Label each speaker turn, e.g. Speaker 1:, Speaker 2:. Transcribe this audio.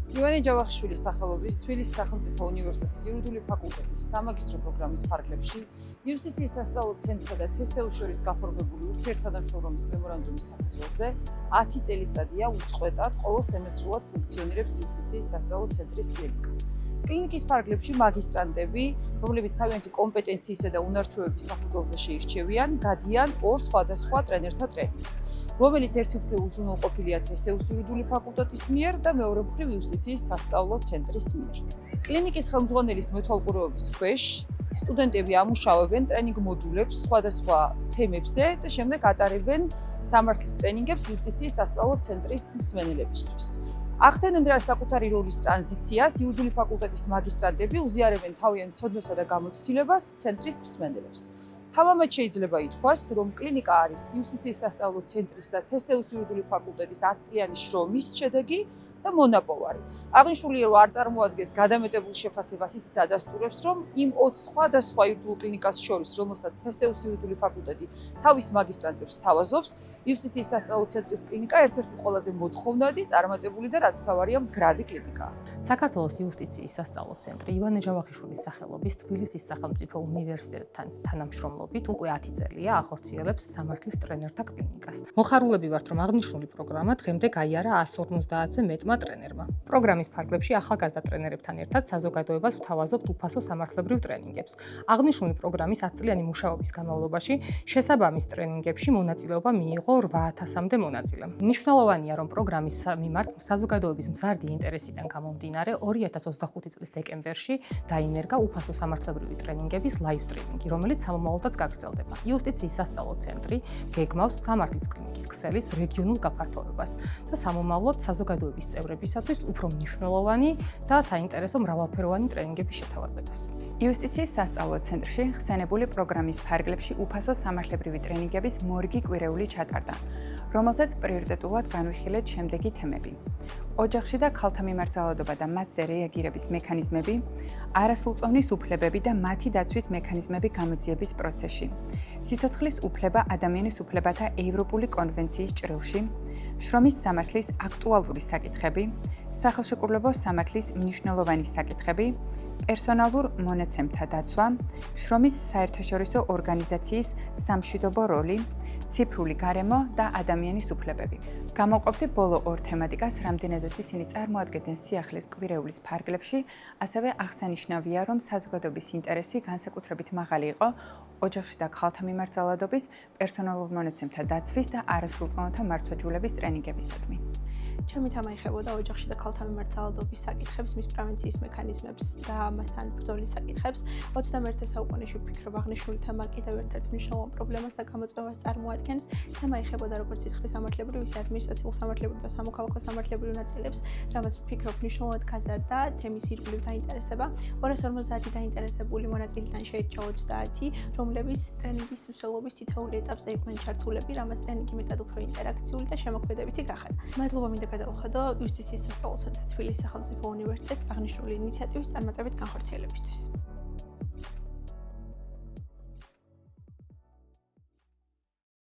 Speaker 1: ივანე ჯავახიშვილის სახელობის თბილისის სახელმწიფო უნივერსიტეტის იურიდიული ფაკულტეტის სამაგისტრო პროგრამის ფარგლებში იუსტიციის სასწავლო ცენტრსა და თსუ-ს შორის გაფორმებული ურთიერთთანამშრომლობის მემორანდუმის საფუძველზე 10 წელიწადია უწყვეტად ყოველ სემესტრულად ფუნქციონირებს იუსტიციის სასწავლო ცენტრის კლინიკა. კლინიკის ფარგლებში მაგისტრანტები, რომლებიც თავიანთი კომპეტენციისა და უნარჩვევების საფუძველზე შეირჩევიან, გადიან ორ სხვადასხვა ტრენერთა ტრენინგს, რომელიც ერთი მხრივ უზრუნველყოფილია თსუ-ს იურიდიული ფაკულტეტის მიერ და მეორე მხრივ იუსტიციის სასწავლო ცენტრის მიერ. კლინიკის ხელმძღვანელის მეთვალყურეობის ქვეშ სტუდენტები ამუშავებენ ტრენინგ მოდულებს სხვადასხვა თემებზე და შემდეგ ატარებენ სამართლის ტრენინგებს იუსტიციის სასწავლო ცენტრის მსმენელებისთვის. ახდენენ რა საკუთარი როლის ტრანზიციას იურიდიული ფაკულტეტის მაგისტრანტები უზიარებენ თავიანთ ცოდნასა და გამოცდილებას ცენტრის მსმენელებს. თამამად შეიძლება ითქვას, რომ კლინიკა არის იუსტიციის სასწავლო ცენტრის და თსუ-ს იურიდიული ფაკულტეტის 10 წლიანი შრომის შედეგი და მონაპოვარი. აღნიშნული რო არ წარმოადგენს გადამეტებულ შეფასებას, ისიც ადასტურებს, რომ იმ 20 სხვადასხვა იურიდიულ კლინიკას შორის, რომელსაც თსუ-ს იურიდიული ფაკულტეტი თავის მაგისტრანტებს თავაზობს, იუსტიციის სასწავლო ცენტრის კლინიკა ერთ-ერთი ყველაზე მოთხოვნადი, წარმატებული და რაც მთავარია, მდგრადი კლინიკაა.
Speaker 2: საქართველოს იუსტიციის სასწავლო ცენტრი ივანე ჯავახიშვილის სახელობის თბილისის სახელმწიფო უნივერსიტეტთან თანამშრომლობით უკვე 10 წელია ახორციელებს სამართლის ტრენერთა კლინიკას. მოხარულები ვართ, რომ აღნიშნული პროგრამა დღემდე გაიარა 150-ზე მეტმა ტრენერმა. პროგრამის ფარგლებში ახალგაზრდა ტრენერებთან ერთად საზოგადოებას ვთავაზობთ უფასო სამართლებრივ ტრენინგებს. აღნიშნული პროგრამის 10 წლიანი მუშაობის განმავლობაში შესაბამის ტრენინგებში მონაწილეობა მიიღო 8000-მდე მონაწილემ. მნიშვნელოვანია, რომ პროგრამის მიმართ საზოგადოების მზარდი ინტერესიდან გამომდინარე 2025 წლის დეკემბერში დაინერგა უფასო სამართლებრივი ტრენინგების ლაივ სტრიმინგი, რომელიც სამომავლოდაც გაგრძელდება. იუსტიციის სასწავლო ცენტრი გეგმავს სამართლის კლინიკის ქსელის რეგიონულ გაფართოებას და სამომავლოდ საზოგადოების წევრებისათვის უფრო მნიშვნელოვანი და საინტერესო მრავალფეროვანი ტრენინგების შეთავაზებას.
Speaker 3: იუსტიციის სასწავლო ცენტრში ხსენებული პროგრამის ფარგლებში უფასო სამართლებრივი ტრენინგების მორიგი კვირეული ჩატარდა, რომელზეც პრიორიტეტულად განვიხილეთ შემდეგი თემები: ოჯახში და ქალთა მიმართულება და მათზე რეაგირების მექანიზმები, არასრულწლოვნის უფლებები და მათი დაცვის მექანიზმები გამოძიების პროცესში, სიცოცხლის უფლება ადამიანის უფლებათა ევროპული კონვენციის ჭრილში, შრომის სამართლის აქტუალური საკითხები, სახელშეკრულებო სამართლის მნიშვნელოვანი საკითხები, პერსონალურ მონაცემთა დაცვა, შრომის საერთაშორისო ორგანიზაციის სამშვიდობო როლი, ციფრული გარემო და ადამიანის უფლებები. გამოყოფდი ბოლო ორ თემატიკას, რამდენადაც ისინი წარმოადგენენ სიახლის კვირეულის ფარგლებში, ასევე აღსანიშნავია, რომ საზოგადოების ინტერესი განსაკუთრებით მაღალი იყო ოჯახში და ქალთა მიმართულების, პერსონალურ მონაცემთა დაცვის და არასრულწლოვანთა მართვაჯულების ტრენინგებისადმი.
Speaker 4: ჩემი თამა ეხებოდა ოჯახში და ქალთა მიმართულების საკითხებს, მის პრევენციის მექანიზმებს და მასთან ბრძოლის საკითხებს. 21 საუკუნეში ვფიქრობ, აღნიშნული თემა კიდევ ერთ-ერთ მნიშვნელოვან პრობლემას და გამოწვევას წარმოადგენს. თემა ეხებოდა როგორც სისხლის სამართლებრივ, ისე ადმინისტრაციულ სამართლებრივ და სამოქალაქო სამართლებრივ ნაწილებს, რამაც ვფიქრობ მნიშვნელოვნად გაზარდა თემის ირგვლივ დაინტერესება. 250 დაინტერესებული მონაწილიდან შეირჩა 30, რომლებიც ტრენინგის მსვლელობის თითოეულ ეტაპზე იყვნენ ჩართულები, რამაც ტრენინგი მეტად უფრო ინტერაქციული და შემოქმედებითი გახადა. მადლობა მინდა გადავუხადო იუსტიციის სასწავლო ცენტრ თბილისის სახელმწიფო უნივერსიტეტს აღნიშნული ინიციატივის წარმატებით განხორციელებისთვის.